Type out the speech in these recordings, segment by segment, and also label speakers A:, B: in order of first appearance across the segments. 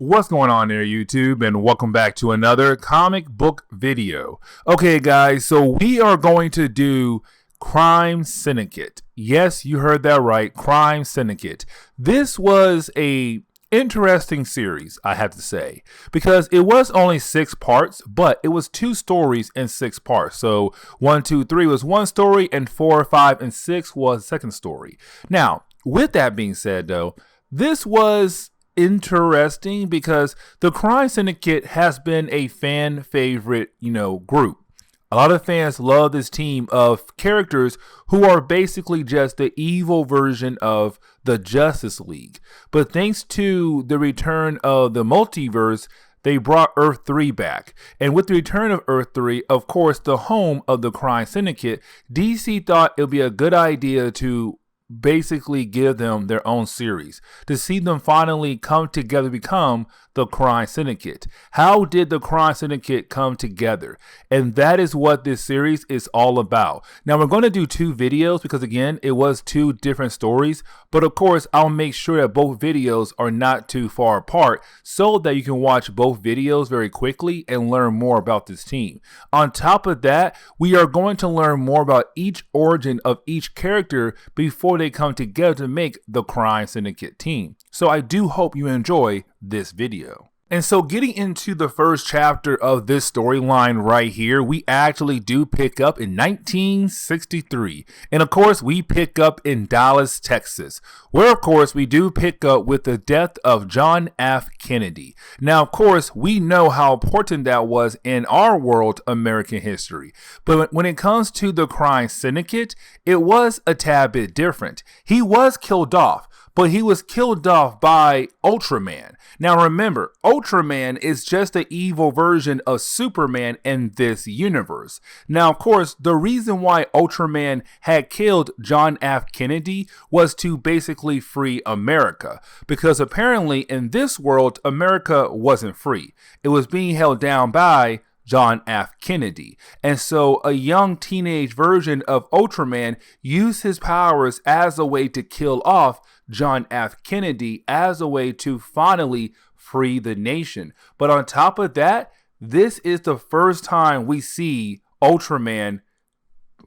A: What's going on there, YouTube, and welcome back to another comic book video. Okay, guys, so we are going to do Crime Syndicate. Yes, you heard that right, Crime Syndicate. This was a interesting series, I have to say, because it was only 6 parts, but it was 2 stories in 6 parts. So 1, 2, 3 was one story, and 4, 5, and 6 was the second story. Now, with that being said, though, this was interesting because the Crime Syndicate has been a fan favorite, group. A lot of fans love this team of characters who are basically just the evil version of the Justice League. But thanks to the return of the multiverse, they brought Earth 3 back. And with the return of Earth 3, of course, the home of the Crime Syndicate, DC thought it would be a good idea to basically give them their own series, to see them finally come together to become the Crime Syndicate. How did the Crime Syndicate come together? And that is what this series is all about. Now, we're going to do 2 videos because, again, it was 2 different stories. But of course, I'll make sure that both videos are not too far apart so that you can watch both videos very quickly and learn more about this team. On top of that, we are going to learn more about each origin of each character before they come together to make the Crime Syndicate team. So I do hope you enjoy this video. And so getting into the first chapter of this storyline right here, we actually do pick up in 1963. And of course, we pick up in Dallas, Texas, where of course we do pick up with the death of John F. Kennedy. Now, of course, we know how important that was in our world, American history. But when it comes to the Crime Syndicate, it was a tad bit different. He was killed off, but he was killed off by Ultraman. Now remember, Ultraman is just the evil version of Superman in this universe. Now, of course, the reason why Ultraman had killed John F. Kennedy was to basically free America. Because apparently in this world, America wasn't free. It was being held down by John F. Kennedy. And so a young teenage version of Ultraman used his powers as a way to kill off John F. Kennedy, as a way to finally free the nation. But on top of that, this is the first time we see Ultraman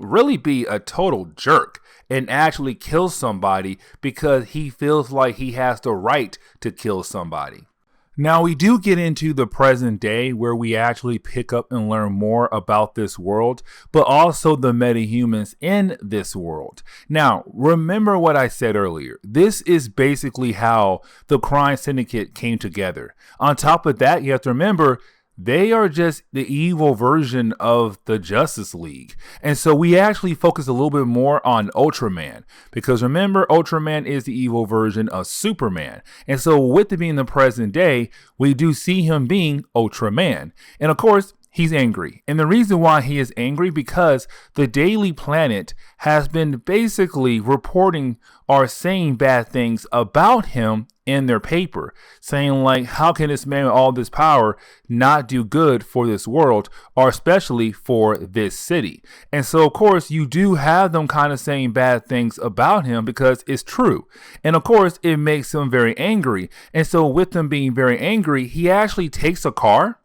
A: really be a total jerk and actually kill somebody because he feels like he has the right to kill somebody. Now, we do get into the present day where we actually pick up and learn more about this world, but also the metahumans in this world. Now, remember what I said earlier. This is basically how the Crime Syndicate came together. On top of that, you have to remember, they are just the evil version of the Justice League. And so we actually focus a little bit more on Ultraman. Because remember, Ultraman is the evil version of Superman. And so with it being the present day, we do see him being Ultraman. And of course, he's angry. And the reason why he is angry because the Daily Planet has been basically reporting or saying bad things about him in their paper, saying like, how can this man with all this power not do good for this world, or especially for this city? And so of course you do have them kind of saying bad things about him because it's true. And of course it makes him very angry. And so with him being very angry, he actually takes a car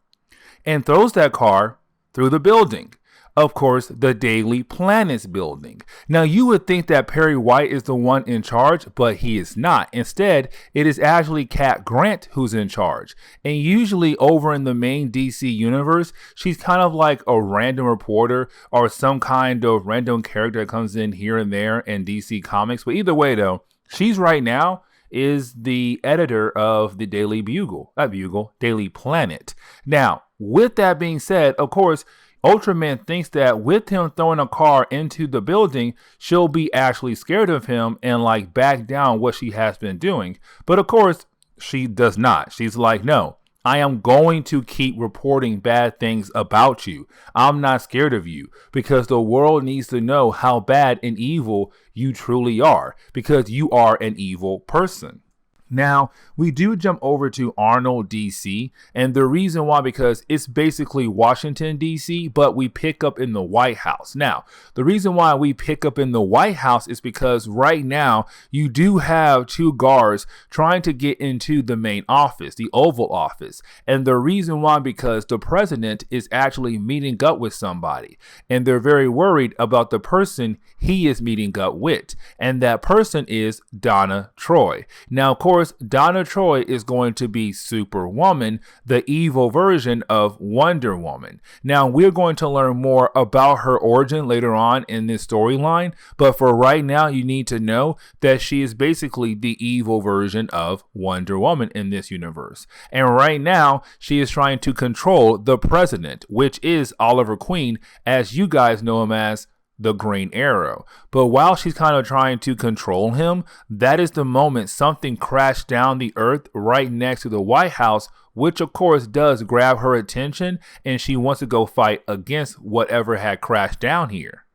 A: and throws that car through the building. Of course, the Daily Planet's building. Now, you would think that Perry White is the one in charge, but he is not. Instead, it is actually Cat Grant who's in charge. And usually over in the main DC universe, she's kind of like a random reporter or some kind of random character that comes in here and there in DC Comics. But either way, though, she's right now is the editor of the Daily Daily Planet. Now, with that being said, of course, Ultraman thinks that with him throwing a car into the building, she'll be actually scared of him and like back down what she has been doing. But of course, she does not. She's like, no, I am going to keep reporting bad things about you. I'm not scared of you because the world needs to know how bad and evil you truly are because you are an evil person. Now, we do jump over to Arnold, D.C., and the reason why, because it's basically Washington, D.C., but we pick up in the White House. Now, the reason why we pick up in the White House is because right now you do have two guards trying to get into the main office, the Oval Office. And the reason why, because the president is actually meeting up with somebody, and they're very worried about the person he is meeting up with, and that person is Donna Troy. Now, of course, Donna Troy is going to be Superwoman, the evil version of Wonder Woman. Now, we're going to learn more about her origin later on in this storyline, but for right now, you need to know that she is basically the evil version of Wonder Woman in this universe. And right now, she is trying to control the president, which is Oliver Queen, as you guys know him as the Green Arrow. But while she's kind of trying to control him, that is the moment something crashed down the earth right next to the White House, which of course does grab her attention, and she wants to go fight against whatever had crashed down here.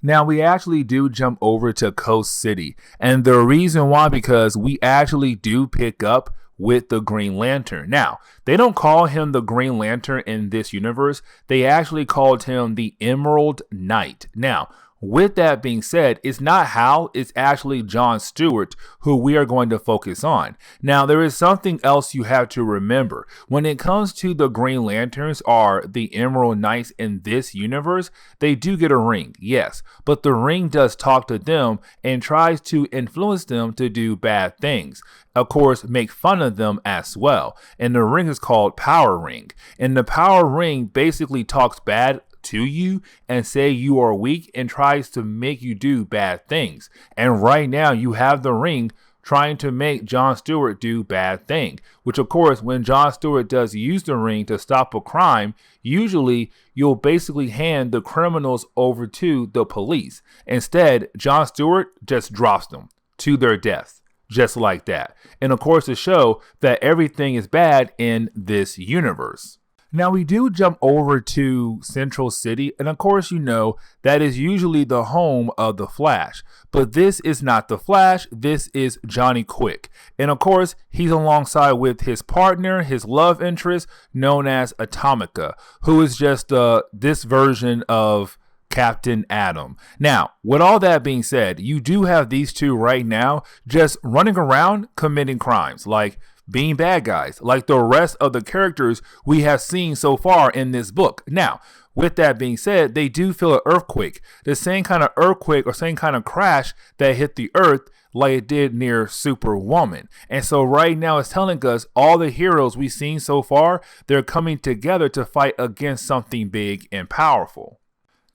A: Now, we actually do jump over to Coast City, and the reason why, because we actually do pick up with the Green Lantern. Now, they don't call him the Green Lantern in this universe. They actually called him the Emerald Knight. Now, with that being said, it's not Hal, it's actually John Stewart who we are going to focus on. Now, there is something else you have to remember. When it comes to the Green Lanterns or the Emerald Knights in this universe, they do get a ring, yes, but the ring does talk to them and tries to influence them to do bad things. Of course, make fun of them as well. And the ring is called Power Ring. And the Power Ring basically talks bad to you and say you are weak and tries to make you do bad things. And right now you have the ring trying to make John Stewart do bad things, which of course, when John Stewart does use the ring to stop a crime, usually you'll basically hand the criminals over to the police. Instead, John Stewart just drops them to their death. Just like that. And of course, to show that everything is bad in this universe. Now, we do jump over to Central City, and of course, you know that is usually the home of the Flash. But this is not the Flash, this is Johnny Quick. And of course, he's alongside with his partner, his love interest, known as Atomica, who is just this version of Captain Atom. Now, with all that being said, you do have these two right now just running around committing crimes, like being bad guys, like the rest of the characters we have seen so far in this book. Now, with that being said, they do feel an earthquake, the same kind of earthquake or same kind of crash that hit the earth like it did near Superwoman. And so right now it's telling us all the heroes we've seen so far, they're coming together to fight against something big and powerful.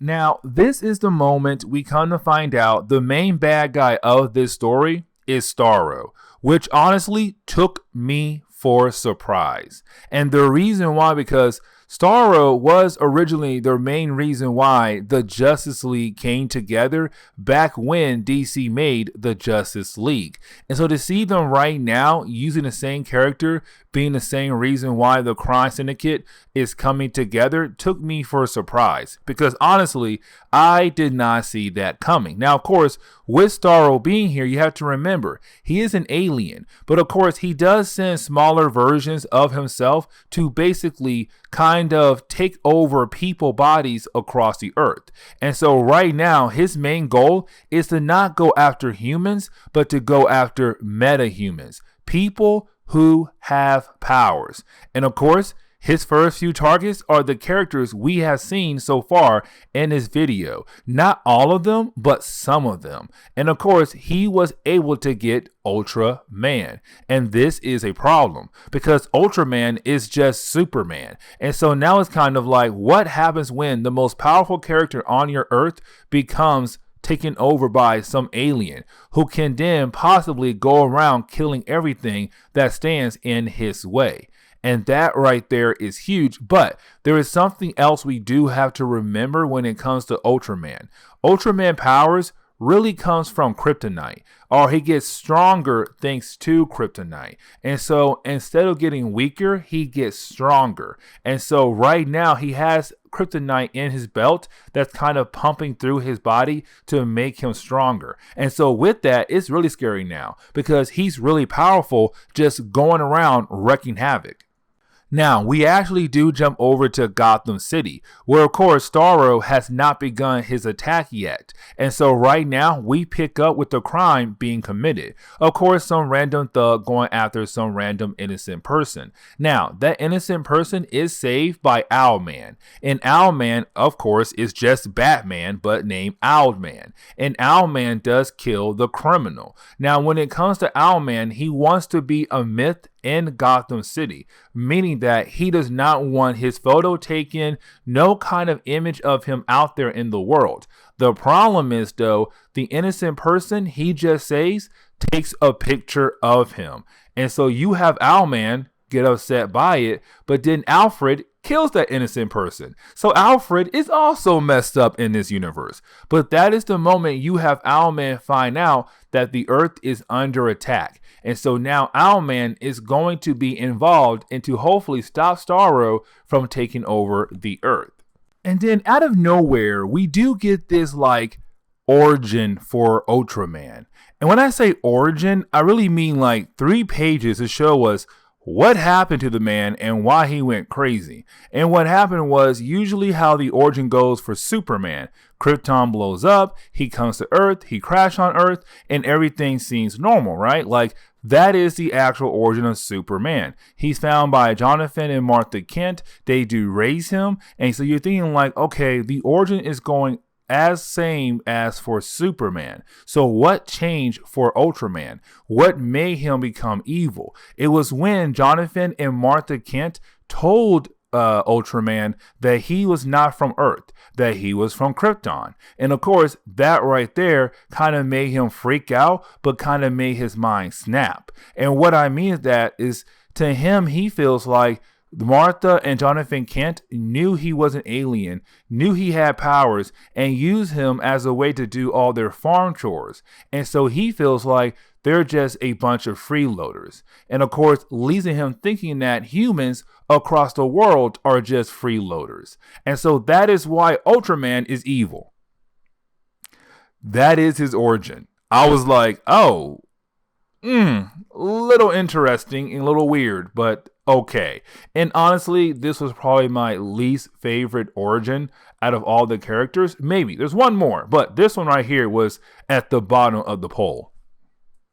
A: Now, this is the moment we come to find out the main bad guy of this story is Starro, which honestly took me for surprise. And the reason why, because Starro was originally the main reason why the Justice League came together back when DC made the Justice League. And so to see them right now using the same character, being the same reason why the Crime Syndicate is coming together, took me for a surprise. Because honestly, I did not see that coming. Now, of course, with Starro being here, you have to remember, he is an alien. But of course, he does send smaller versions of himself to basically kind of take over people bodies across the earth. And so right now, his main goal is to not go after humans, but to go after meta-humans, people who have powers. And of course, his first few targets are the characters we have seen so far in this video. Not all of them, but some of them. And of course, he was able to get Ultraman. And this is a problem because Ultraman is just Superman. And so now it's kind of like, what happens when the most powerful character on your earth becomes taken over by some alien who can then possibly go around killing everything that stands in his way? And that right there is huge. But there is something else we do have to remember when it comes to Ultraman. Ultraman powers really comes from kryptonite, or he gets stronger thanks to kryptonite. And so instead of getting weaker, he gets stronger. And so right now he has kryptonite in his belt that's kind of pumping through his body to make him stronger. And so with that, it's really scary now because he's really powerful, just going around wreaking havoc. Now, we actually do jump over to Gotham City, where of course Starro has not begun his attack yet. And so right now we pick up with the crime being committed. Of course, some random thug going after some random innocent person. Now, that innocent person is saved by Owlman. And Owlman, of course, is just Batman, but named Owlman. And Owlman does kill the criminal. Now, when it comes to Owlman, he wants to be a myth in Gotham City, meaning that he does not want his photo taken, no kind of image of him out there in the world. The problem is, though, the innocent person he just saves takes a picture of him. And so you have Owlman get upset by it, but then Alfred kills that innocent person. So Alfred is also messed up in this universe. But that is the moment you have Owlman find out that the Earth is under attack. And so now Owlman is going to be involved and to hopefully stop Starro from taking over the Earth. And then out of nowhere, we do get this like origin for Ultraman. And when I say origin, I really mean like 3 pages to show us what happened to the man and why he went crazy. And what happened was usually how the origin goes for Superman. Krypton blows up, he comes to Earth, he crashes on Earth, and everything seems normal, right? Like that is the actual origin of Superman. He's found by Jonathan and Martha Kent. They do raise him. And so you're thinking like, okay, the origin is going as same as for Superman. So what changed for Ultraman? What made him become evil? It was when Jonathan and Martha Kent told Ultraman that he was not from Earth, that he was from Krypton. And of course, that right there kind of made him freak out, but kind of made his mind snap. And what I mean is that is to him, he feels like Martha and Jonathan Kent knew he was an alien, knew he had powers, and used him as a way to do all their farm chores. And so he feels like they're just a bunch of freeloaders. And of course, leaving him thinking that humans across the world are just freeloaders. And so that is why Ultraman is evil. That is his origin. I was like, oh, little interesting and a little weird, but okay. And honestly, this was probably my least favorite origin out of all the characters. Maybe there's one more, but this one right here was at the bottom of the poll.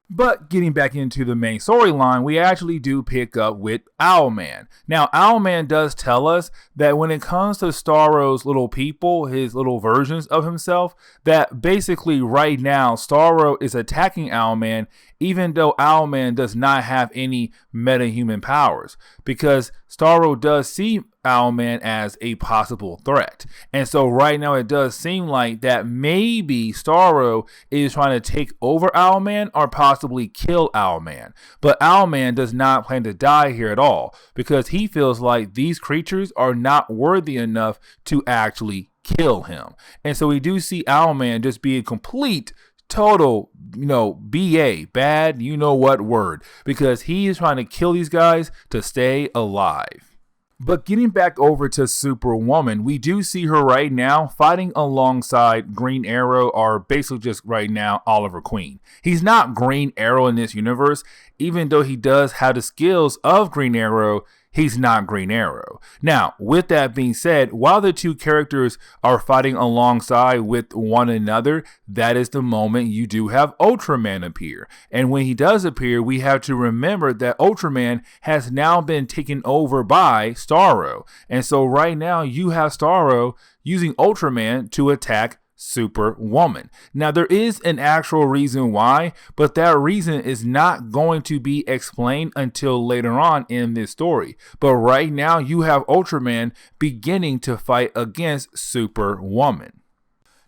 A: But getting back into the main storyline, we actually do pick up with Owlman. Now, Owlman does tell us that when it comes to Starro's little people, his little versions of himself, that basically right now Starro is attacking Owlman, even though Owlman does not have any metahuman powers, because Starro does see Owlman as a possible threat. And so right now it does seem like that maybe Starro is trying to take over Owlman or possibly kill Owlman. But Owlman does not plan to die here at all because he feels like these creatures are not worthy enough to actually kill him. And so we do see Owlman just be a complete total, BA, bad, what word, because he is trying to kill these guys to stay alive. But getting back over to Superwoman, we do see her right now fighting alongside Green Arrow, or basically just right now Oliver Queen. He's not Green Arrow in this universe, even though he does have the skills of Green Arrow. He's not Green Arrow. Now, with that being said, while the two characters are fighting alongside with one another, that is the moment you do have Ultraman appear. And when he does appear, we have to remember that Ultraman has now been taken over by Starro. And so right now you have Starro using Ultraman to attack Superwoman. Now, there is an actual reason why, but that reason is not going to be explained until later on in this story. But right now, you have Ultraman beginning to fight against Superwoman.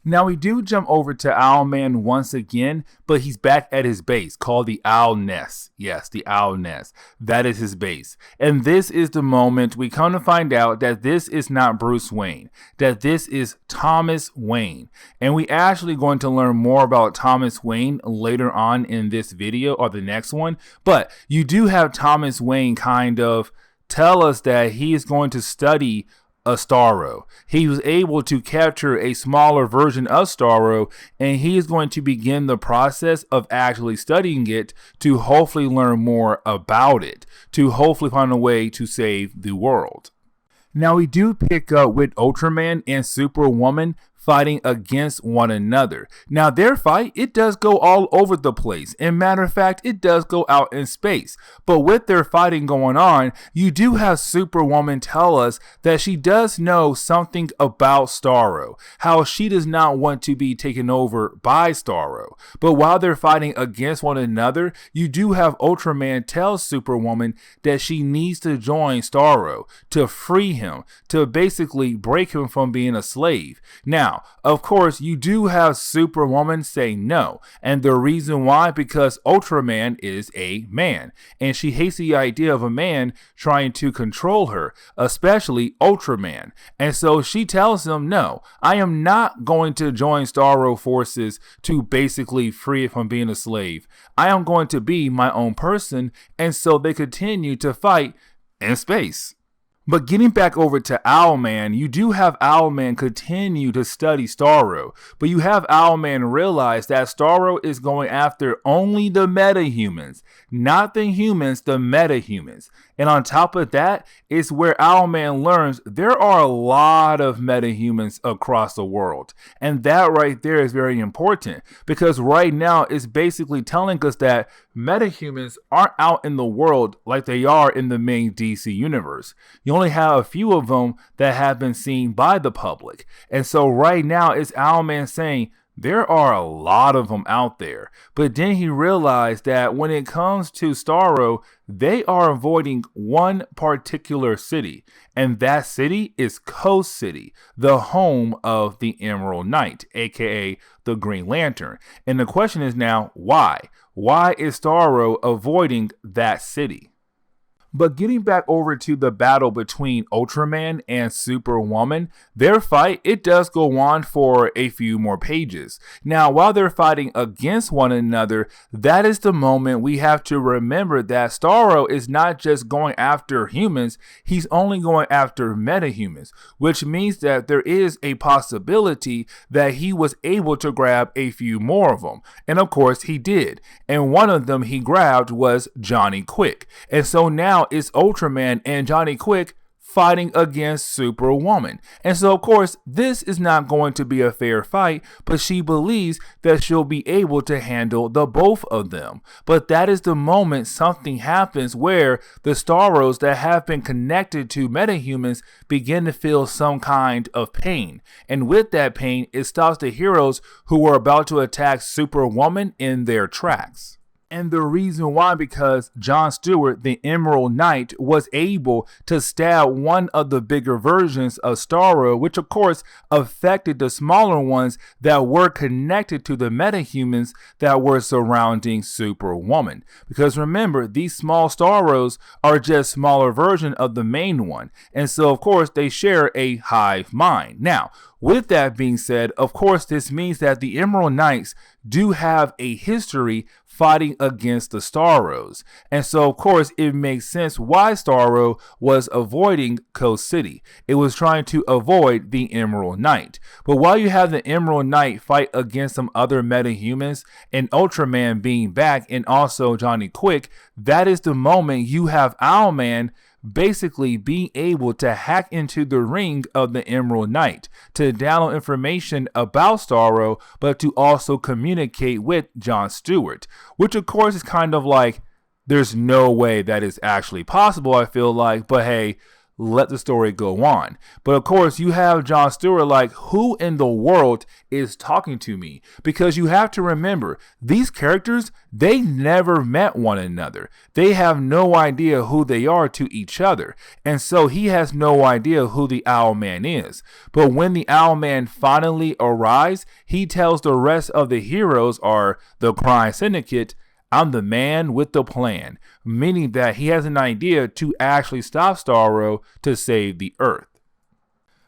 A: Now we do jump over to Owlman once again, but he's back at his base called the Owl Nest. Yes, the Owl Nest. That is his base. And this is the moment we come to find out that this is not Bruce Wayne, that this is Thomas Wayne. And we actually going to learn more about Thomas Wayne later on in this video or the next one. But you do have Thomas Wayne kind of tell us that he is going to study a Starro. He was able to capture a smaller version of Starro, and he is going to begin the process of actually studying it to hopefully learn more about it, to hopefully find a way to save the world. Now we do pick up with Ultraman and Superwoman fighting against one another. Now their fight, it does go all over the place. And matter of fact, it does go out in space. But with their fighting going on, you do have Superwoman tell us that she does know something about Starro, how she does not want to be taken over by Starro. But while they're fighting against one another, you do have Ultraman tell Superwoman that she needs to join Starro to free him, to basically break him from being a slave. Now, of course, you do have Superwoman say no, and the reason why, because Ultraman is a man, and she hates the idea of a man trying to control her, especially Ultraman. And so she tells him, no, I am not going to join Starro forces to basically free it from being a slave. I am going to be my own person, and so they continue to fight in space. But getting back over to Owlman, you do have Owlman continue to study Starro, but you have Owlman realize that Starro is going after only the metahumans, not the humans, the metahumans. And on top of that, it's where Owlman learns there are a lot of metahumans across the world. And that right there is very important, because right now it's basically telling us that metahumans aren't out in the world like they are in the main DC universe. You only have a few of them that have been seen by the public. And so right now it's Owlman saying, there are a lot of them out there. But then he realized that when it comes to Starro, they are avoiding one particular city. And that city is Coast City, the home of the Emerald Knight, aka the Green Lantern. And the question is now, why? Why is Starro avoiding that city? But getting back over to the battle between Ultraman and Superwoman, their fight, it does go on for a few more pages. Now, while they're fighting against one another, that is the moment we have to remember that Starro is not just going after humans, he's only going after metahumans, which means that there is a possibility that he was able to grab a few more of them. And of course, he did. And one of them he grabbed was Johnny Quick. And so now it's Ultraman and Johnny Quick fighting against Superwoman. And so, of course, this is not going to be a fair fight, but she believes that she'll be able to handle the both of them. But that is the moment something happens where the Starros that have been connected to metahumans begin to feel some kind of pain. And with that pain, it stops the heroes who were about to attack Superwoman in their tracks. And the reason why, because John Stewart, the Emerald Knight, was able to stab one of the bigger versions of Starro, which of course affected the smaller ones that were connected to the metahumans that were surrounding Superwoman. Because remember, these small Starros are just smaller version of the main one. And so of course they share a hive mind. Now, with that being said, of course, this means that the Emerald Knights do have a history fighting against the Starros. And so, of course, it makes sense why Starro was avoiding Coast City. It was trying to avoid the Emerald Knight. But while you have the Emerald Knight fight against some other metahumans and Ultraman being back and also Johnny Quick, that is the moment you have Owlman basically being able to hack into the ring of the Emerald Knight to download information about Starro, but to also communicate with John Stewart, which of course is kind of like, there's no way that is actually possible, I feel like, but hey, let the story go on. But of course, you have Jon Stewart like, who in the world is talking to me? Because you have to remember, these characters, they never met one another. They have no idea who they are to each other. And so he has no idea who the Owlman is. But when the Owlman finally arrives, he tells the rest of the heroes, or the Crime Syndicate, I'm the man with the plan, meaning that he has an idea to actually stop Starro to save the Earth.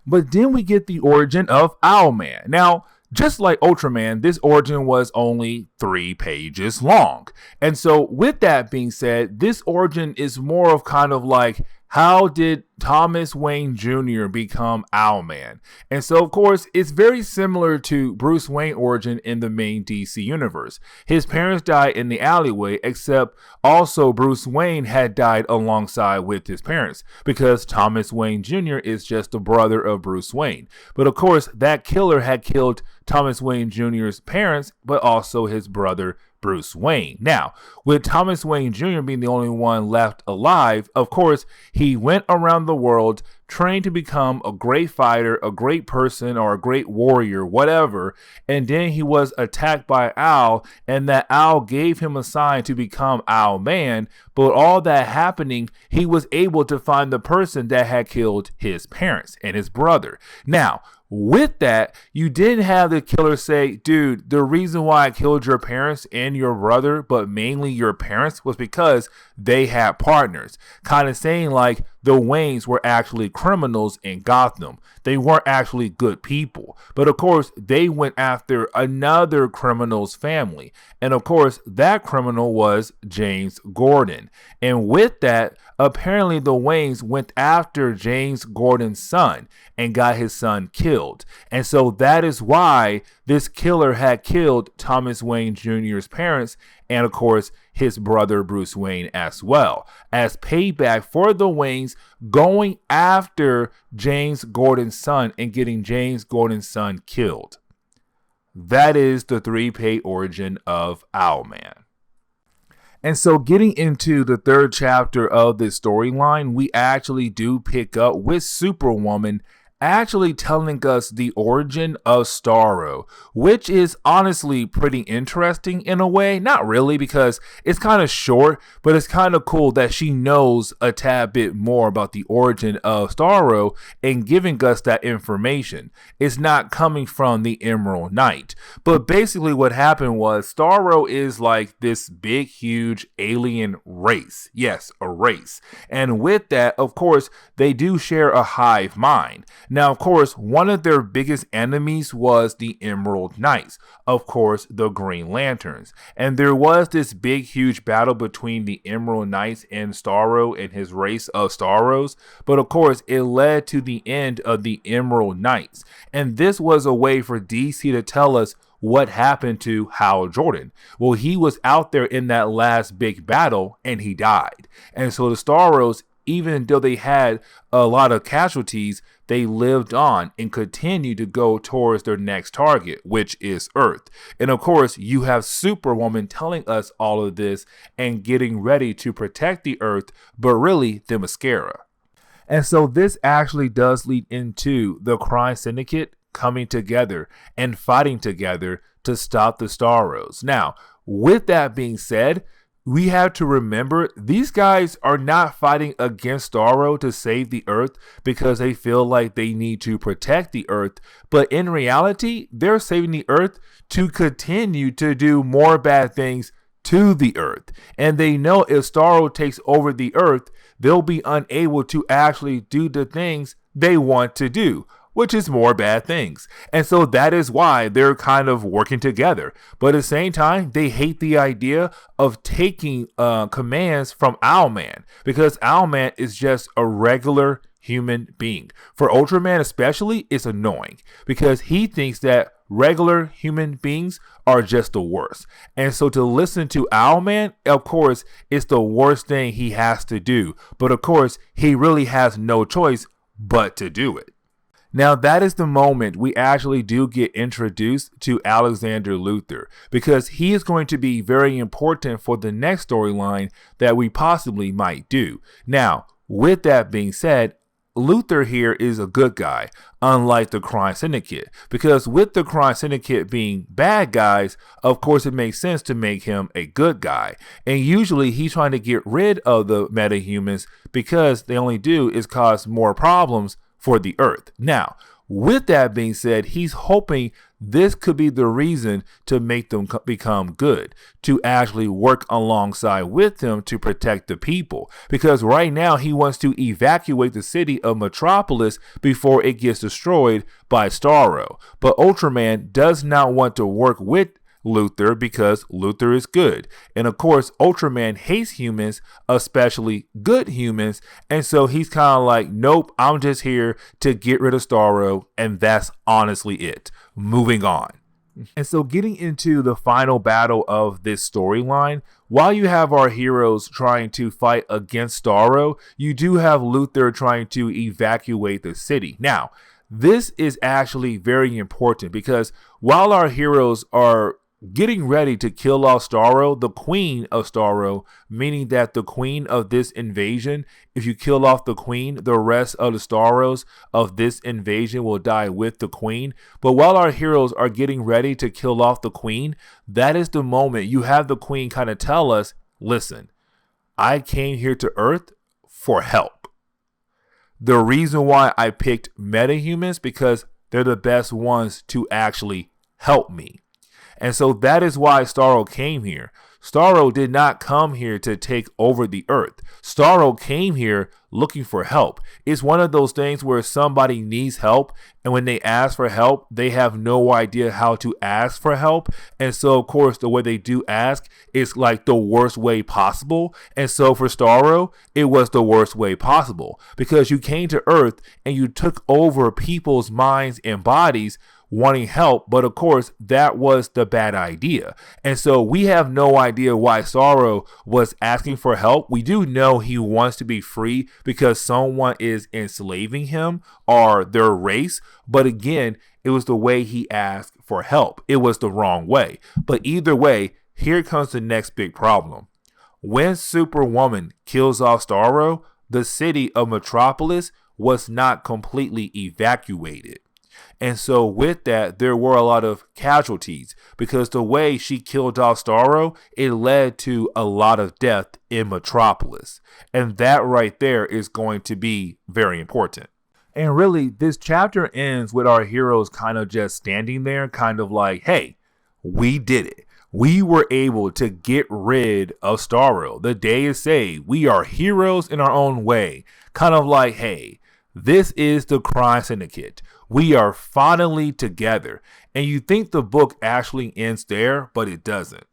A: But then we get the origin of Owlman. Now, just like Ultraman, this origin was only 3 pages long. And so with that being said, this origin is more of kind of like, how did Thomas Wayne Jr. become Owlman? And so, of course, it's very similar to Bruce Wayne origin in the main DC universe. His parents died in the alleyway, except also Bruce Wayne had died alongside with his parents, because Thomas Wayne Jr. is just the brother of Bruce Wayne. But of course, that killer had killed Thomas Wayne Jr.'s parents, but also his brother Bruce Wayne. Now, with Thomas Wayne Jr. being the only one left alive, of course, he went around the world trained to become a great fighter, a great person, or a great warrior, whatever. And then he was attacked by Owl, and that Owl gave him a sign to become Owlman. But all that happening, he was able to find the person that had killed his parents and his brother. Now, with that, you didn't have the killer say, dude, the reason why I killed your parents and your brother, but mainly your parents, was because they had partners. Kind of saying like the Waynes were actually criminals in Gotham. They weren't actually good people. But of course, they went after another criminal's family. And of course, that criminal was James Gordon. And with that, apparently the Waynes went after James Gordon's son and got his son killed. And so that is why this killer had killed Thomas Wayne Jr.'s parents and of course his brother Bruce Wayne as well, as payback for the Waynes going after James Gordon's son and getting James Gordon's son killed. That is the 3-page origin of Owlman. And so getting into the 3rd chapter of this storyline, we actually do pick up with Superwoman actually telling us the origin of Starro, which is honestly pretty interesting in a way. Not really, because it's kind of short, but it's kind of cool that she knows a tad bit more about the origin of Starro and giving us that information. It's not coming from the Emerald Knight. But basically what happened was Starro is like this big, huge alien race. Yes, a race. And with that, of course, they do share a hive mind. Now, of course, one of their biggest enemies was the Emerald Knights, of course, the Green Lanterns. And there was this big, huge battle between the Emerald Knights and Starro and his race of Starros. But of course, it led to the end of the Emerald Knights. And this was a way for DC to tell us what happened to Hal Jordan. Well, he was out there in that last big battle and he died. And so the Starros, even though they had a lot of casualties, they lived on and continued to go towards their next target, which is Earth. And of course, you have Superwoman telling us all of this and getting ready to protect the Earth, but really the mascara. And so this actually does lead into the Crime Syndicate coming together and fighting together to stop the Starros. Now, with that being said, we have to remember these guys are not fighting against Starro to save the Earth because they feel like they need to protect the Earth. But in reality, they're saving the Earth to continue to do more bad things to the Earth. And they know if Starro takes over the Earth, they'll be unable to actually do the things they want to do, which is more bad things. And so that is why they're kind of working together. But at the same time, they hate the idea of taking commands from Owlman, because Owlman is just a regular human being. For Ultraman especially, it's annoying because he thinks that regular human beings are just the worst. And so to listen to Owlman, of course, is the worst thing he has to do. But of course, he really has no choice but to do it. Now, that is the moment we actually do get introduced to Alexander Luthor, because he is going to be very important for the next storyline that we possibly might do. Now, with that being said, Luther here is a good guy, unlike the Crime Syndicate, because with the Crime Syndicate being bad guys, of course it makes sense to make him a good guy. And usually he's trying to get rid of the metahumans because they only do is cause more problems for the Earth. Now, with that being said, he's hoping this could be the reason to make them become good, to actually work alongside with him to protect the people. Because right now he wants to evacuate the city of Metropolis before it gets destroyed by Starro. But Ultraman does not want to work with Luther because Luther is good. And of course, Ultraman hates humans, especially good humans. And so he's kind of like, nope, I'm just here to get rid of Starro. And that's honestly it. Moving on. And so getting into the final battle of this storyline, while you have our heroes trying to fight against Starro, you do have Luther trying to evacuate the city. Now, this is actually very important because while our heroes are getting ready to kill off Starro, the queen of Starro, meaning that the queen of this invasion, if you kill off the queen, the rest of the Starros of this invasion will die with the queen. But while our heroes are getting ready to kill off the queen, that is the moment you have the queen kind of tell us, listen, I came here to Earth for help. The reason why I picked metahumans because they're the best ones to actually help me. And so that is why Starro came here. Starro did not come here to take over the Earth. Starro came here looking for help. It's one of those things where somebody needs help, and when they ask for help, they have no idea how to ask for help. And so, of course, the way they do ask is like the worst way possible. And so for Starro, it was the worst way possible because you came to Earth and you took over people's minds and bodies wanting help, but of course that was the bad idea. And so we have no idea why Starro was asking for help. We do know he wants to be free because someone is enslaving him or their race, but again, it was the way he asked for help. It was the wrong way. But either way, here comes the next big problem. When Superwoman kills off Starro, the city of Metropolis was not completely evacuated. And so with that, there were a lot of casualties because the way she killed off Starro, it led to a lot of death in Metropolis. And that right there is going to be very important. And really, this chapter ends with our heroes kind of just standing there, kind of like, hey, we did it. We were able to get rid of Starro. The day is saved. We are heroes in our own way. Kind of like, hey, this is the Crime Syndicate. We are finally together. And you think the book actually ends there, but it doesn't.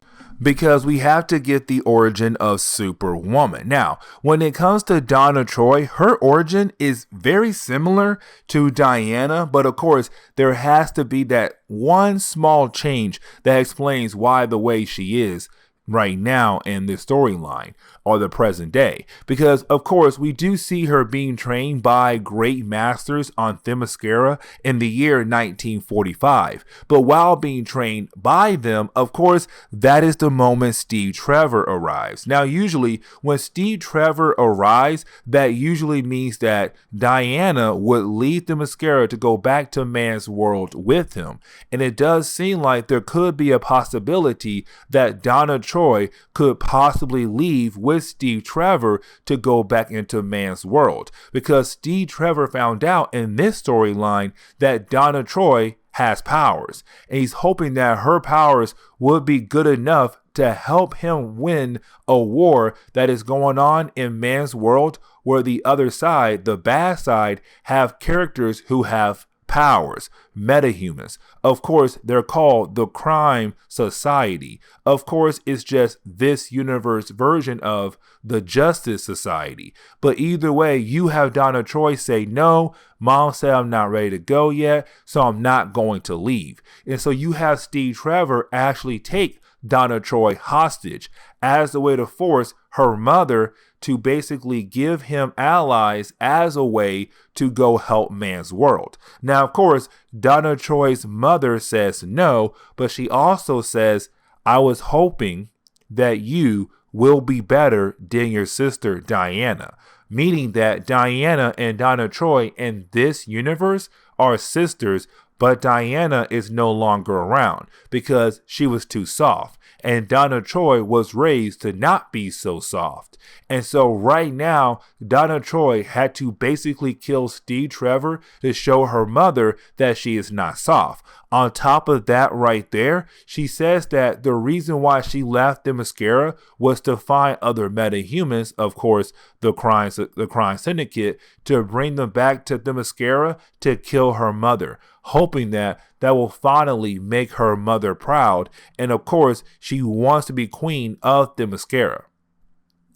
A: Because we have to get the origin of Superwoman. Now, when it comes to Donna Troy, her origin is very similar to Diana, but of course, there has to be that one small change that explains why the way she is right now in the storyline or the present day, because of course we do see her being trained by great masters on Themyscira in the year 1945. But while being trained by them, of course, that is the moment Steve Trevor arrives. Now, usually when Steve Trevor arrives, that usually means that Diana would leave Themyscira to go back to man's world with him. And it does seem like there could be a possibility that Donna Troy could possibly leave with Steve Trevor to go back into man's world, because Steve Trevor found out in this storyline that Donna Troy has powers, and he's hoping that her powers would be good enough to help him win a war that is going on in man's world, where the other side, the bad side, have characters who have powers, metahumans. Of course, they're called the Crime Society. Of course, it's just this universe version of the Justice Society. But either way, you have Donna Troy say, no, Mom said I'm not ready to go yet, so I'm not going to leave. And so you have Steve Trevor actually take Donna Troy hostage as a way to force her mother to basically give him allies as a way to go help man's world. Now, of course, Donna Troy's mother says no, but she also says, I was hoping that you will be better than your sister Diana. meaning that Diana and Donna Troy in this universe are sisters, but Diana is no longer around because she was too soft. And Donna Troy was raised to not be so soft. And so right now, Donna Troy had to basically kill Steve Trevor to show her mother that she is not soft. On top of that right there, she says that the reason why she left the mascara was to find other metahumans, of course, the Crime Syndicate, to bring them back to the mascara to kill her mother, hoping that will finally make her mother proud. And of course, she wants to be queen of the mascara.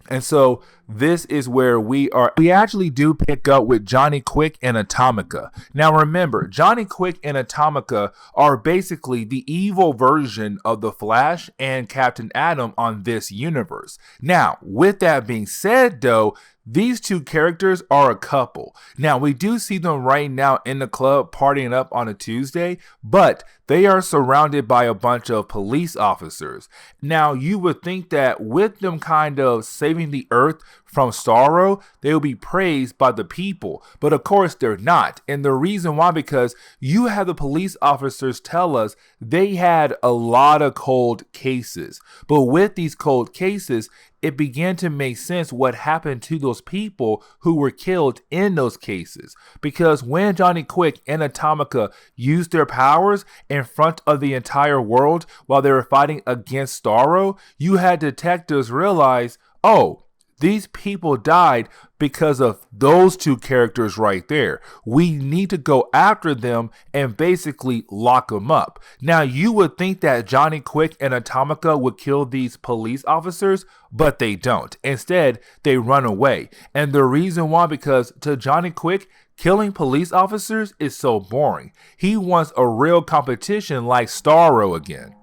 A: And so this is where we actually do pick up with Johnny Quick and Atomica. Now remember, Johnny Quick and Atomica are basically the evil version of the Flash and Captain Atom on this universe. Now, with that being said though, these two characters are a couple. Now, we do see them right now in the club partying up on a Tuesday, but they are surrounded by a bunch of police officers. Now, you would think that with them kind of saving the earth from Starro, they will be praised by the people. But of course, they're not. And the reason why, because you have the police officers tell us they had a lot of cold cases. But with these cold cases, it began to make sense what happened to those people who were killed in those cases. Because when Johnny Quick and Atomica used their powers in front of the entire world while they were fighting against Starro, you had detectives realize, oh, these people died because of those two characters right there. We need to go after them and basically lock them up. Now, you would think that Johnny Quick and Atomica would kill these police officers, but they don't. Instead, they run away. And the reason why, because to Johnny Quick, killing police officers is so boring. He wants a real competition like Starro again.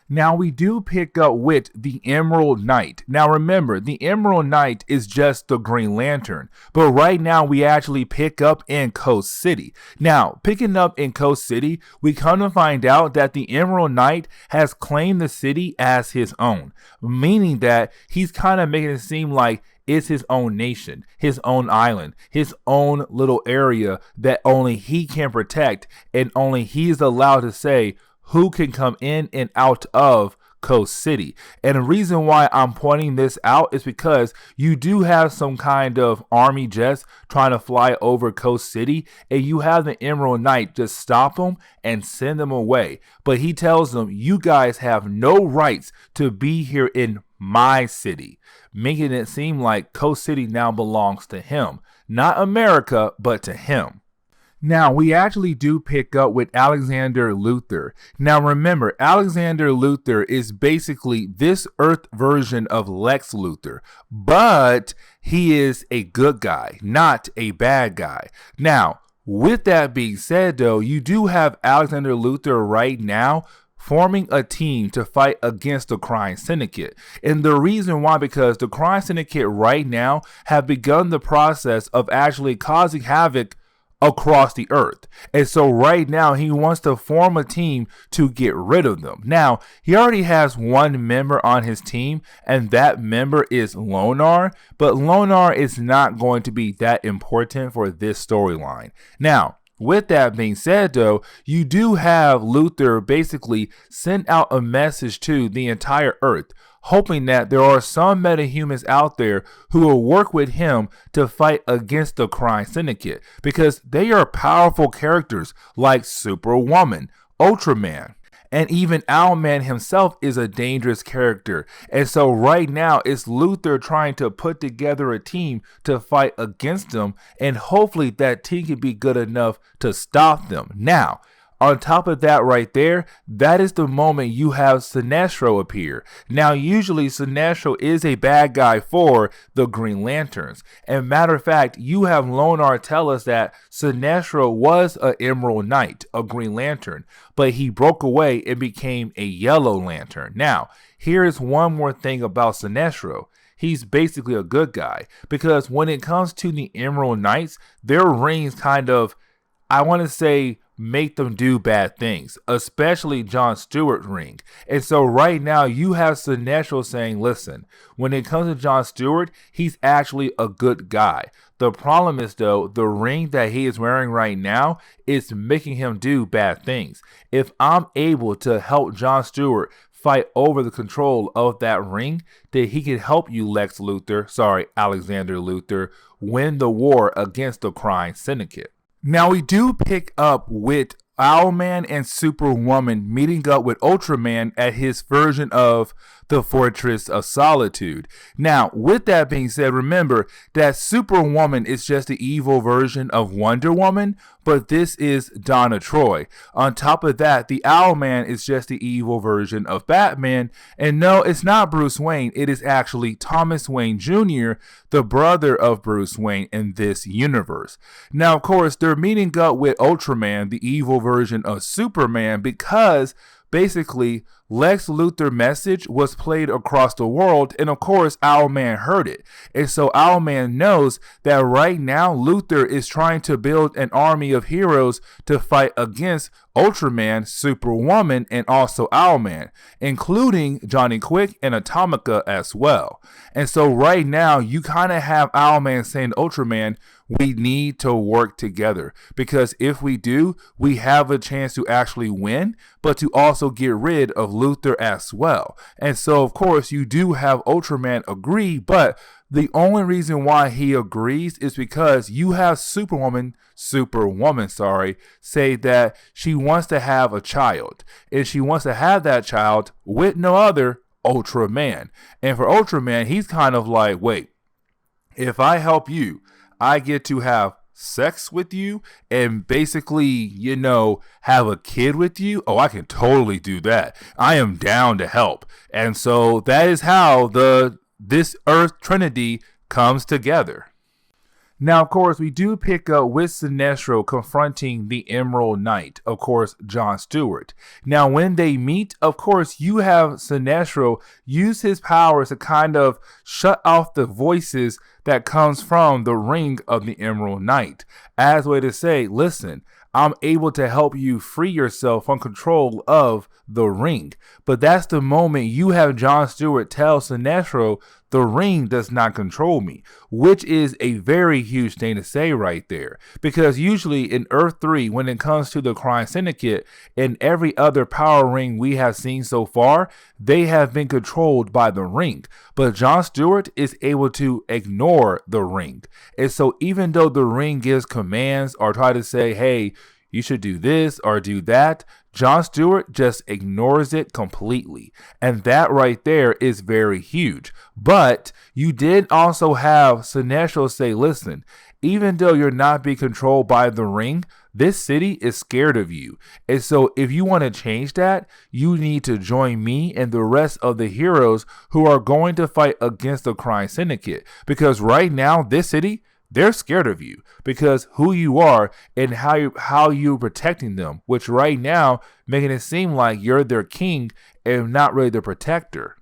A: Now, we do pick up with the Emerald Knight. Now, remember, the Emerald Knight is just the Green Lantern. But right now, we actually pick up in Coast City. Now, picking up in Coast City, we come to find out that the Emerald Knight has claimed the city as his own. Meaning that he's kind of making it seem like it's his own nation, his own island, his own little area that only he can protect. And only he's allowed to say who can come in and out of Coast City. And the reason why I'm pointing this out is because you do have some kind of army jets trying to fly over Coast City, and you have the Emerald Knight just stop them and send them away. But he tells them, you guys have no rights to be here in my city, making it seem like Coast City now belongs to him. Not America, but to him. Now, we actually do pick up with Alexander Luthor. Now, remember, Alexander Luthor is basically this Earth version of Lex Luthor, but he is a good guy, not a bad guy. Now, with that being said, though, you do have Alexander Luthor right now forming a team to fight against the Crime Syndicate. And the reason why, because the Crime Syndicate right now have begun the process of actually causing havoc across the earth. And so right now he wants to form a team to get rid of them. Now, he already has one member on his team, and that member is Lonar, but Lonar is not going to be that important for this storyline. Now, with that being said, though, you do have Luthor basically send out a message to the entire Earth, hoping that there are some metahumans out there who will work with him to fight against the Crime Syndicate, because they are powerful characters like Superwoman, Ultraman, and even Owlman himself is a dangerous character. And so right now it's Luthor trying to put together a team to fight against them, and hopefully that team can be good enough to stop them. Now, on top of that right there, that is the moment you have Sinestro appear. Now, usually Sinestro is a bad guy for the Green Lanterns. And matter of fact, you have Lonar tell us that Sinestro was an Emerald Knight, a Green Lantern, but he broke away and became a Yellow Lantern. Now, here is one more thing about Sinestro. He's basically a good guy, because when it comes to the Emerald Knights, their rings kind of, I want to say, make them do bad things, especially Jon Stewart's ring. And so right now you have Sinestro saying, listen, when it comes to Jon Stewart, he's actually a good guy. The problem is, though, the ring that he is wearing right now is making him do bad things. If I'm able to help Jon Stewart fight over the control of that ring, then he can help you, Alexander Luthor, win the war against the Crime Syndicate. Now, we do pick up with Owlman and Superwoman meeting up with Ultraman at his version of the Fortress of Solitude. Now, with that being said, remember that Superwoman is just the evil version of Wonder Woman, but this is Donna Troy. On top of that, the Owlman is just the evil version of Batman, and no, it's not Bruce Wayne, it is actually Thomas Wayne Jr., the brother of Bruce Wayne in this universe. Now, of course, they're meeting up with Ultraman, the evil version of Superman, because basically Lex Luthor's message was played across the world, and of course Owlman heard it. And so Owlman knows that right now Luthor is trying to build an army of heroes to fight against Ultraman, Superwoman, and also Owlman, including Johnny Quick and Atomica as well. And so right now you kind of have Owlman saying to Ultraman, we need to work together, because if we do, we have a chance to actually win, but to also get rid of Luthor as well. And so, of course, you do have Ultraman agree, but the only reason why he agrees is because you have Superwoman, say that she wants to have a child, and she wants to have that child with no other Ultraman. And for Ultraman, he's kind of like, wait, if I help you, I get to have sex with you and basically, have a kid with you. Oh, I can totally do that. I am down to help. And so that is how this Earth Trinity comes together. Now, of course, we do pick up with Sinestro confronting the Emerald Knight, of course, Jon Stewart. Now, when they meet, of course, you have Sinestro use his powers to kind of shut off the voices that comes from the ring of the Emerald Knight, as a way to say, listen, I'm able to help you free yourself from control of the ring. But that's the moment you have Jon Stewart tell Sinestro, the ring does not control me, which is a very huge thing to say right there. Because usually in Earth 3, when it comes to the Crime Syndicate and every other power ring we have seen so far, they have been controlled by the ring. But Jon Stewart is able to ignore the ring. And so even though the ring gives commands or try to say, hey, you should do this or do that, Jon Stewart just ignores it completely. And that right there is very huge. But you did also have Sinestro say, listen, even though you're not being controlled by the ring, this city is scared of you. And so if you want to change that, you need to join me and the rest of the heroes who are going to fight against the Crime Syndicate. Because right now, this city, they're scared of you because who you are and how you're protecting them, which right now making it seem like you're their king and not really their protector.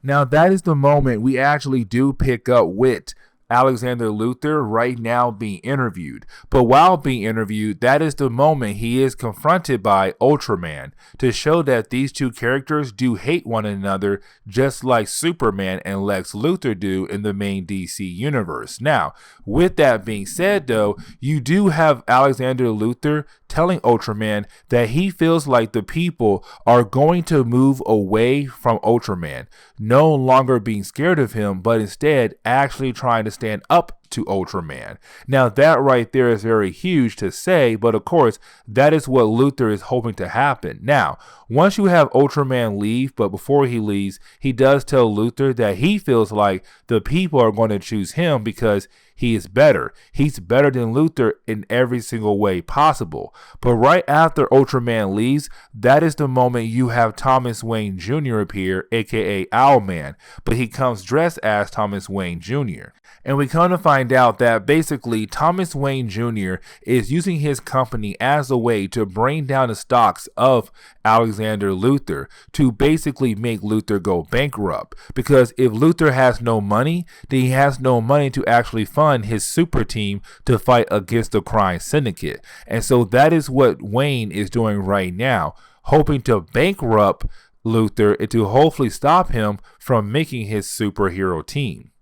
A: Now that is the moment we actually do pick up with Alexander Luthor right now being interviewed. But while being interviewed, that is the moment he is confronted by Ultraman to show that these two characters do hate one another, just like Superman and Lex Luthor do in the main DC universe. Now, with that being said though, you do have Alexander Luthor telling Ultraman that he feels like the people are going to move away from Ultraman, no longer being scared of him, but instead actually trying to stand up to Ultraman. Now that right there is very huge to say, but of course that is what Luthor is hoping to happen. Now, once you have Ultraman leave, but before he leaves, he does tell Luthor that he feels like the people are going to choose him because he is better. He's better than Luthor in every single way possible. But right after Ultraman leaves, that is the moment you have Thomas Wayne Jr. appear, aka Owlman, but he comes dressed as Thomas Wayne Jr. And we come to find out that basically Thomas Wayne Jr. is using his company as a way to bring down the stocks of Alexander Luthor to basically make Luthor go bankrupt. Because if Luthor has no money, then he has no money to actually fund fund his super team to fight against the Crime Syndicate. And so that is what Wayne is doing right now, hoping to bankrupt Luther and to hopefully stop him from making his superhero team.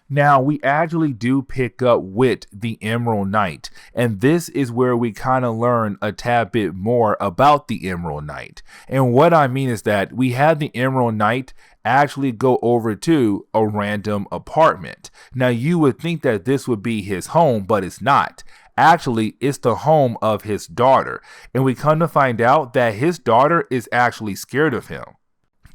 A: Now, we actually do pick up with the Emerald Knight, and this is where we kind of learn a tad bit more about the Emerald Knight. And what I mean is that we had the Emerald Knight actually go over to a random apartment. Now, you would think that this would be his home, but it's not. Actually, it's the home of his daughter, and we come to find out that his daughter is actually scared of him.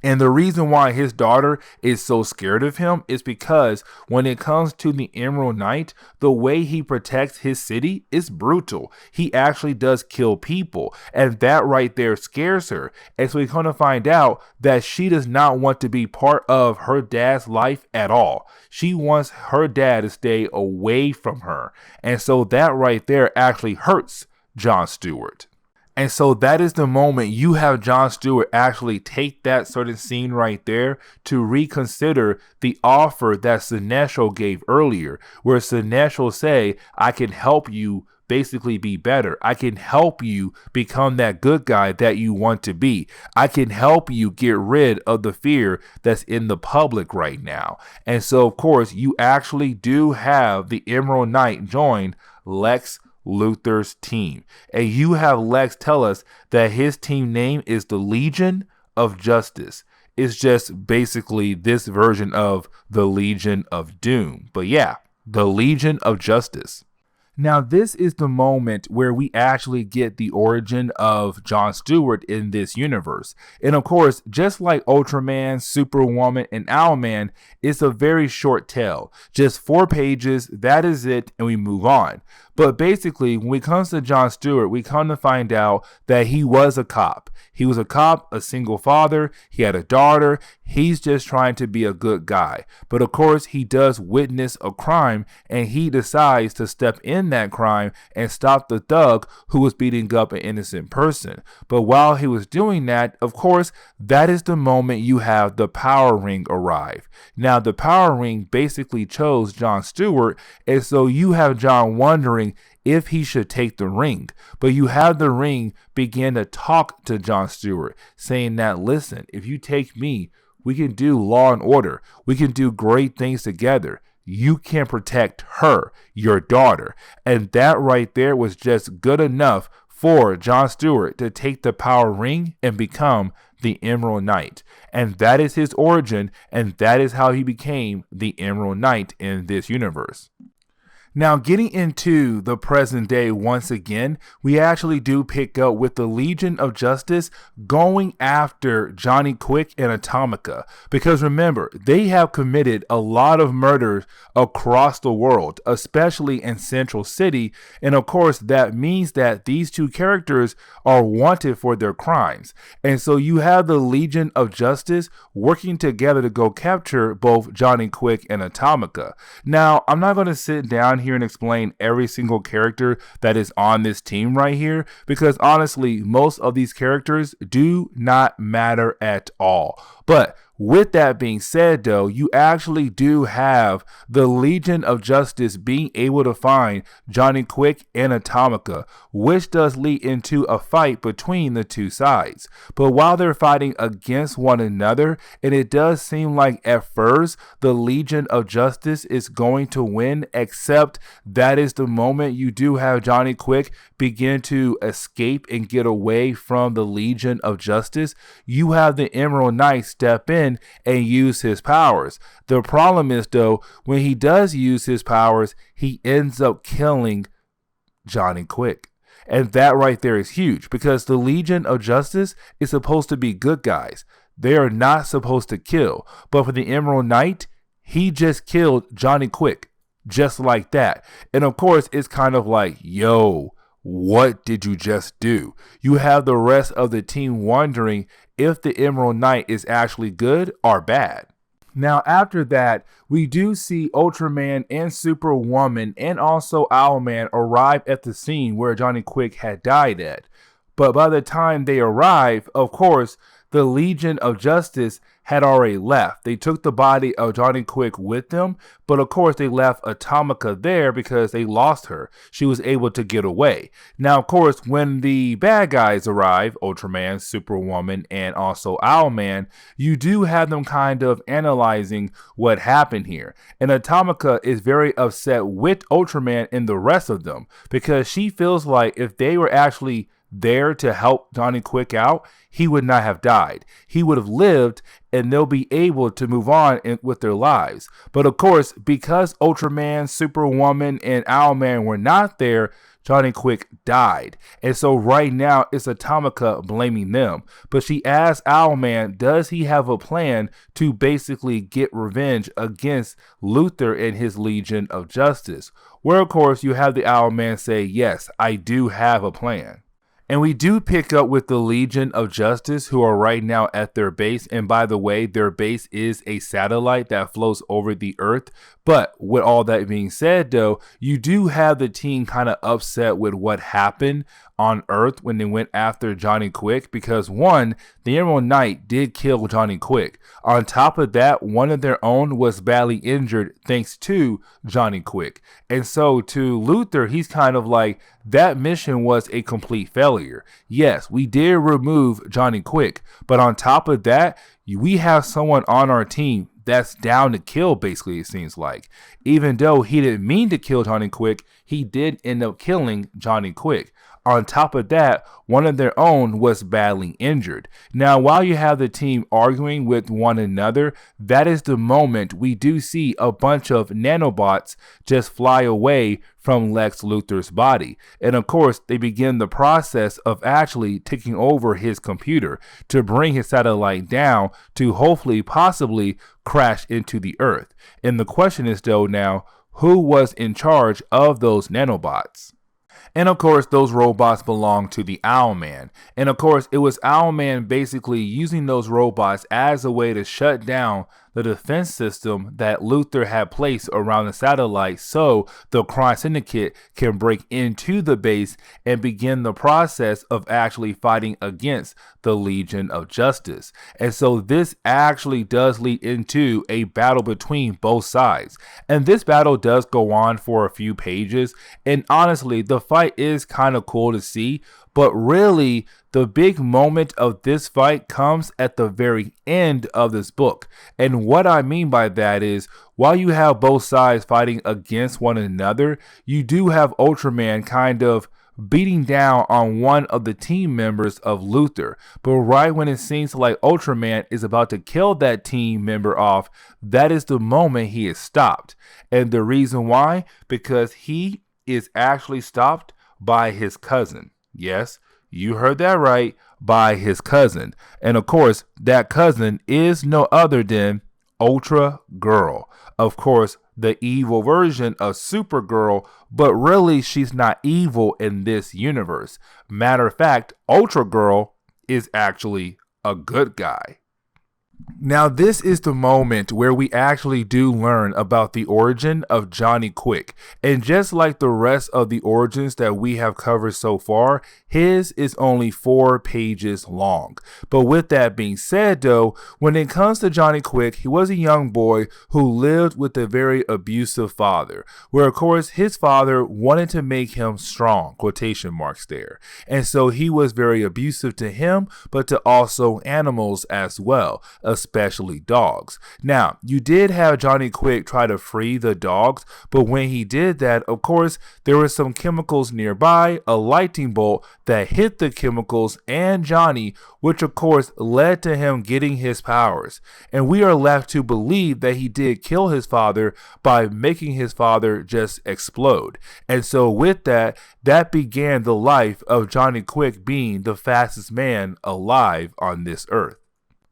A: And the reason why his daughter is so scared of him is because when it comes to the Emerald Knight, the way he protects his city is brutal. He actually does kill people, and that right there scares her. And so we come to find out that she does not want to be part of her dad's life at all. She wants her dad to stay away from her. And so that right there actually hurts John Stewart. And so that is the moment you have John Stewart actually take that certain scene right there to reconsider the offer that Sinestro gave earlier, where Sinestro say, I can help you basically be better. I can help you become that good guy that you want to be. I can help you get rid of the fear that's in the public right now. And so, of course, you actually do have the Emerald Knight join Lex Luthor's team, and you have Lex tell us that his team name is the Legion of Justice. It's just basically this version of the Legion of Doom, but yeah, the Legion of Justice. Now, this is the moment where we actually get the origin of John Stewart in this universe. And of course, just like Ultraman, Superwoman, and Owlman, it's a very short tale. Just 4 pages, that is it, and we move on. But basically, when it comes to John Stewart, we come to find out that he was a cop. He was a cop, a single father, he had a daughter, he's just trying to be a good guy. But of course, he does witness a crime, and he decides to step in that crime and stop the thug who was beating up an innocent person. But while he was doing that, of course, that is the moment you have the power ring arrive. Now, the power ring basically chose John Stewart, and so you have John wondering if he should take the ring. But you have the ring begin to talk to John Stewart, saying that, listen, if you take me, we can do law and order. We can do great things together. You can protect her, your daughter. And that right there was just good enough for John Stewart to take the power ring and become the Emerald Knight. And that is his origin, and that is how he became the Emerald Knight in this universe. Now, getting into the present day once again, we actually do pick up with the Legion of Justice going after Johnny Quick and Atomica. Because remember, they have committed a lot of murders across the world, especially in Central City. And of course, that means that these two characters are wanted for their crimes. And so you have the Legion of Justice working together to go capture both Johnny Quick and Atomica. Now, I'm not going to sit down here and explain every single character that is on this team right here, because honestly, most of these characters do not matter at all. But with that being said, though, you actually do have the Legion of Justice being able to find Johnny Quick and Atomica, which does lead into a fight between the two sides. But while they're fighting against one another, and it does seem like at first the Legion of Justice is going to win, except that is the moment you do have Johnny Quick begin to escape and get away from the Legion of Justice. You have the Emerald Knight step in and use his powers. The problem is, though, when he does use his powers, he ends up killing Johnny Quick. And that right there is huge, because the Legion of Justice is supposed to be good guys. They are not supposed to kill. But for the Emerald Knight, he just killed Johnny Quick, just like that. And of course, it's kind of like, yo, what did you just do? You have the rest of the team wondering if the Emerald Knight is actually good or bad. Now, after that, we do see Ultraman and Superwoman and also Owlman arrive at the scene where Johnny Quick had died at. But by the time they arrive, of course, the Legion of Justice had already left. They took the body of Johnny Quick with them, but of course they left Atomica there because they lost her. She was able to get away. Now, of course, when the bad guys arrive, Ultraman, Superwoman, and also Owlman, you do have them kind of analyzing what happened here. And Atomica is very upset with Ultraman and the rest of them because she feels like if they were actually there to help Johnny Quick out, he would not have died. He would have lived and they'll be able to move on with their lives. But of course, because Ultraman, Superwoman, and Owlman were not there, Johnny Quick died. And so right now it's Atomica blaming them. But she asks Owlman, does he have a plan to basically get revenge against Luthor and his Legion of Justice? Where of course you have the Owlman say, yes, I do have a plan. And we do pick up with the Legion of Justice, who are right now at their base. And by the way, their base is a satellite that floats over the Earth. But with all that being said, though, you do have the team kind of upset with what happened on Earth when they went after Johnny Quick, because one, the Emerald Knight did kill Johnny Quick. On top of that, one of their own was badly injured thanks to Johnny Quick. And so to Luthor, he's kind of like, that mission was a complete failure. Yes, we did remove Johnny Quick, but on top of that, we have someone on our team that's down to kill, basically, it seems like. Even though he didn't mean to kill Johnny Quick, he did end up killing Johnny Quick. On top of that, one of their own was badly injured. Now, while you have the team arguing with one another, that is the moment we do see a bunch of nanobots just fly away from Lex Luthor's body. And of course, they begin the process of actually taking over his computer to bring his satellite down to hopefully, possibly crash into the Earth. And the question is, though, now, who was in charge of those nanobots? And of course, those robots belong to the Owlman. And of course, it was Owlman basically using those robots as a way to shut down the defense system that Luthor had placed around the satellite so the Crime Syndicate can break into the base and begin the process of actually fighting against the Legion of Justice. And so this actually does lead into a battle between both sides. And this battle does go on for a few pages. And honestly, the fight is kind of cool to see. But really, the big moment of this fight comes at the very end of this book. And what I mean by that is, while you have both sides fighting against one another, you do have Ultraman kind of beating down on one of the team members of Luthor. But right when it seems like Ultraman is about to kill that team member off, that is the moment he is stopped. And the reason why? Because he is actually stopped by his cousin. Yes, you heard that right, by his cousin. And of course, that cousin is no other than Ultra Girl. Of course, the evil version of Supergirl, but really she's not evil in this universe. Matter of fact, Ultra Girl is actually a good guy. Now, this is the moment where we actually do learn about the origin of Johnny Quick. And just like the rest of the origins that we have covered so far, his is only 4 pages long. But with that being said, though, when it comes to Johnny Quick, he was a young boy who lived with a very abusive father, where of course his father wanted to make him strong, quotation marks there. And so he was very abusive to him, but to also animals as well, especially dogs. Now, you did have Johnny Quick try to free the dogs, but when he did that, of course, there were some chemicals nearby, a lightning bolt that hit the chemicals and Johnny, which of course led to him getting his powers. And we are left to believe that he did kill his father by making his father just explode. And so with that, that began the life of Johnny Quick being the fastest man alive on this earth.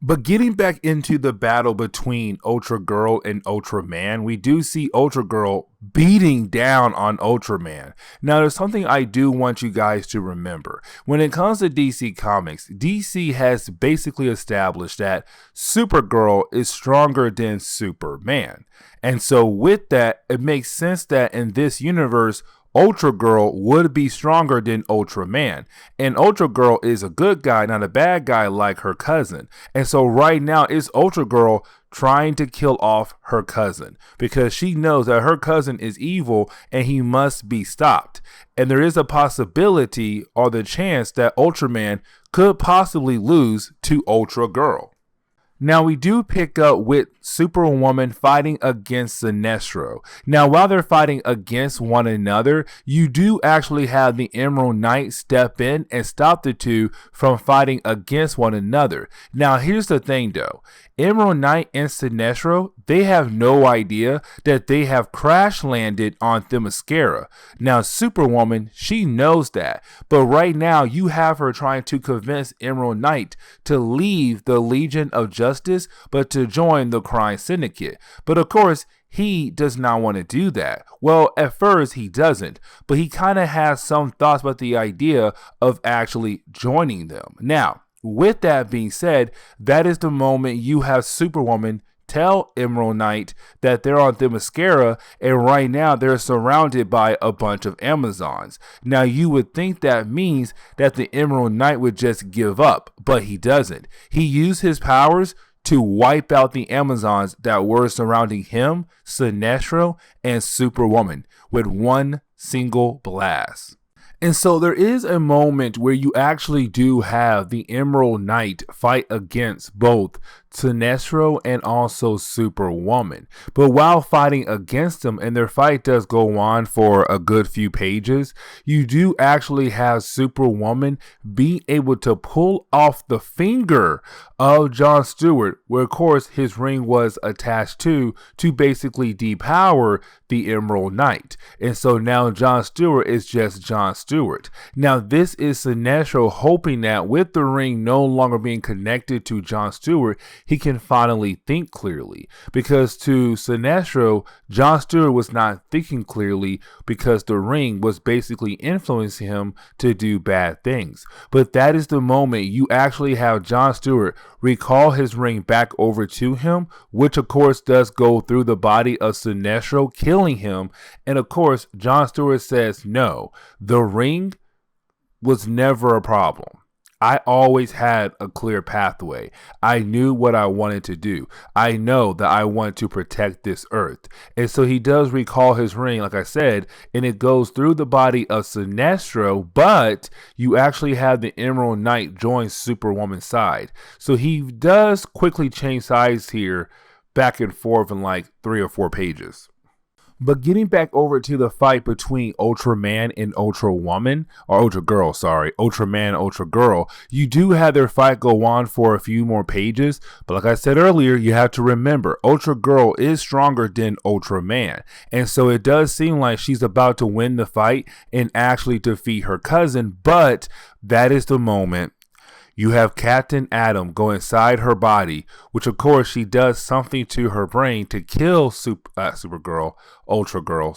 A: But getting back into the battle between Ultra Girl and Ultraman, we do see Ultra Girl beating down on Ultraman. Now, there's something I do want you guys to remember. When it comes to DC Comics, DC has basically established that Supergirl is stronger than Superman. And so with that, it makes sense that in this universe, Ultra Girl would be stronger than Ultraman. And Ultra Girl is a good guy, not a bad guy like her cousin. And so right now it's Ultra Girl trying to kill off her cousin because she knows that her cousin is evil and he must be stopped. And there is a possibility or the chance that Ultraman could possibly lose to Ultra Girl. Now we do pick up with Superwoman fighting against Sinestro. Now while they're fighting against one another, you do actually have the Emerald Knight step in and stop the two from fighting against one another. Now here's the thing though. Emerald Knight and Sinestro, they have no idea that they have crash landed on Themyscira. Now Superwoman, she knows that, but right now you have her trying to convince Emerald Knight to leave the Legion of Justice, but to join the Crime Syndicate. But of course, he does not want to do that. Well, at first he doesn't, but he kind of has some thoughts about the idea of actually joining them. Now, with that being said, that is the moment you have Superwoman tell Emerald Knight that they're on Themyscira and right now they're surrounded by a bunch of Amazons. Now you would think that means that the Emerald Knight would just give up, but he doesn't. He used his powers to wipe out the Amazons that were surrounding him, Sinestro, and Superwoman with one single blast. And so there is a moment where you actually do have the Emerald Knight fight against both Sinestro and also Superwoman. But while fighting against them, and their fight does go on for a good few pages, you do actually have Superwoman being able to pull off the finger of John Stewart, where of course his ring was attached to basically depower the Emerald Knight. And so now John Stewart is just John Stewart. Now this is Sinestro hoping that with the ring no longer being connected to John Stewart, he can finally think clearly. Because to Sinestro, John Stewart was not thinking clearly because the ring was basically influencing him to do bad things. But that is the moment you actually have John Stewart recall his ring back over to him, which of course does go through the body of Sinestro, killing him. And of course, John Stewart says, no, the ring was never a problem. I always had a clear pathway. I knew what I wanted to do. I know that I want to protect this earth. And so he does recall his ring, like I said, and it goes through the body of Sinestro, but you actually have the Emerald Knight join Superwoman's side. So he does quickly change sides here, back and forth in like 3 or 4 pages. But getting back over to the fight between Ultraman and Ultrawoman, or Ultra Girl, sorry, Ultraman and Ultra Girl, you do have their fight go on for a few more pages. But like I said earlier, you have to remember, Ultra Girl is stronger than Ultraman. And so it does seem like she's about to win the fight and actually defeat her cousin. But that is the moment you have Captain Atom go inside her body, which of course she does something to her brain to kill Ultra Girl,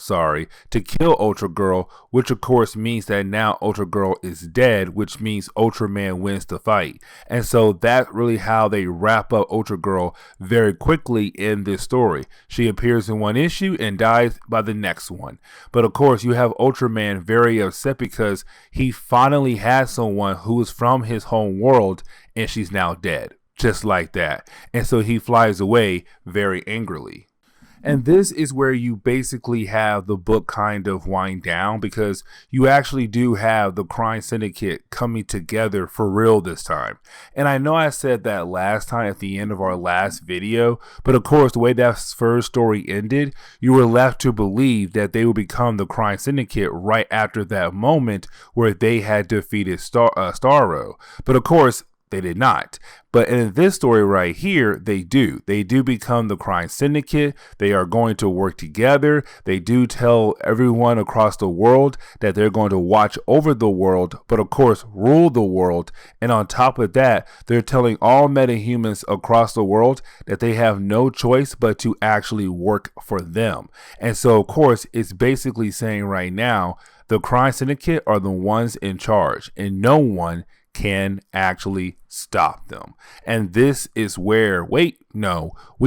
A: to kill Ultra Girl, which of course means that now Ultra Girl is dead, which means Ultraman wins the fight. And so that's really how they wrap up Ultra Girl very quickly in this story. She appears in one issue and dies by the next one. But of course you have Ultraman very upset because he finally has someone who is from his home world and she's now dead, just like that. And so he flies away very angrily. And this is where you basically have the book kind of wind down, because you actually do have the Crime Syndicate coming together for real this time. And I know I said that last time at the end of our last video, but of course the way that first story ended, you were left to believe that they would become the Crime Syndicate right after that moment where they had defeated Starro. But of course, they did not. But in this story right here, they do. They do become the Crime Syndicate. They are going to work together. They do tell everyone across the world that they're going to watch over the world, but of course, rule the world. And on top of that, they're telling all metahumans across the world that they have no choice but to actually work for them. And so, of course, it's basically saying right now, the Crime Syndicate are the ones in charge, and no one can actually stop them. And this is where, we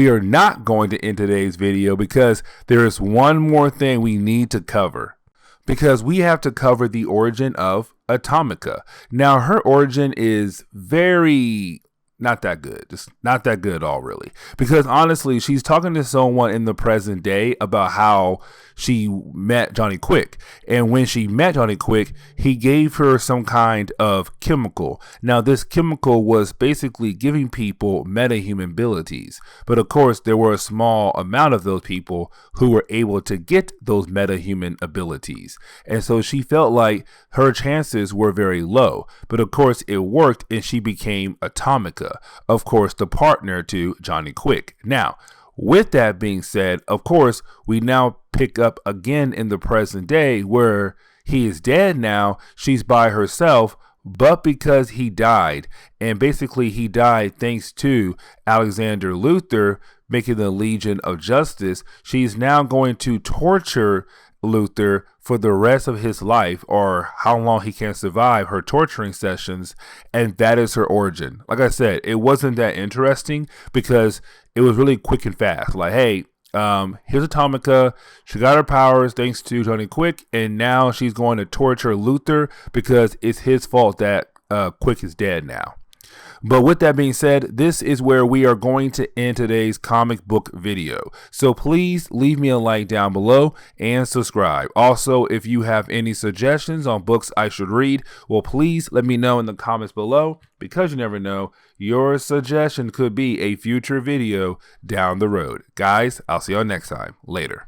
A: are not going to end today's video because there is one more thing we need to cover. because we have to cover the origin of Atomica. Now, her origin is very not that good. Just not that good at all, really. Because honestly, she's talking to someone in the present day about how she met Johnny Quick. And when she met Johnny Quick, he gave her some kind of chemical. Now, this chemical was basically giving people metahuman abilities. But of course, there were a small amount of those people who were able to get those metahuman abilities. And so she felt like her chances were very low. But of course, it worked and she became Atomica. Of course, the partner to Johnny Quick. Now, with that being said, of course, we now pick up again in the present day where he is dead now. She's by herself, but because he died, and basically he died thanks to Alexander Luthor making the Legion of Justice, she's now going to torture Luthor for the rest of his life, or how long he can survive her torturing sessions, and that is her origin. Like I said, it wasn't that interesting because it was really quick and fast. Like, hey, here's Atomica. She got her powers thanks to Johnny Quick, and now she's going to torture Luthor because it's his fault that Quick is dead now. But with that being said, this is where we are going to end today's comic book video. So please leave me a like down below and subscribe. Also, if you have any suggestions on books I should read, well, please let me know in the comments below, because you never know, your suggestion could be a future video down the road. Guys, I'll see you all next time. Later.